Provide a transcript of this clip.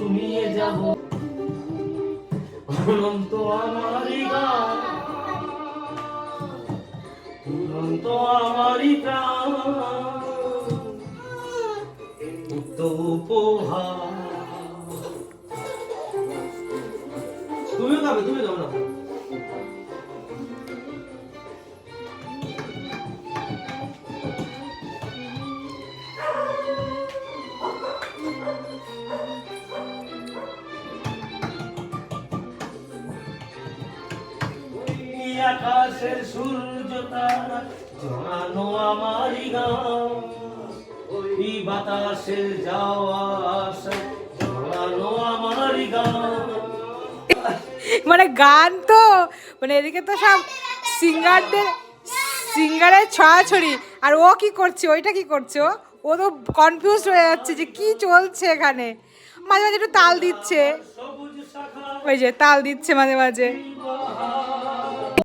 শুনিয়ে যাব অনন্ত আমারই গান, অনন্ত আমারই প্রাণ, মুক্ত উপহার। তুমি গাবে, তুমি গাও না। আকাশের সূর্য তারা জড়ানো আমারই গান, ওই বাতাসের যাওয়া আসা জড়ানো আমারই গান। মানে গান তো মানে এদিকে তো সব সিঙ্গারের ছড়াছড়ি, আর ও কি করছে, ওইটা কি করছে, ও তো কনফিউজ হয়ে যাচ্ছে যে কি চলছে এখানে। মাঝে মাঝে একটু তাল দিচ্ছে, ওই যে তাল দিচ্ছে মাঝে মাঝে।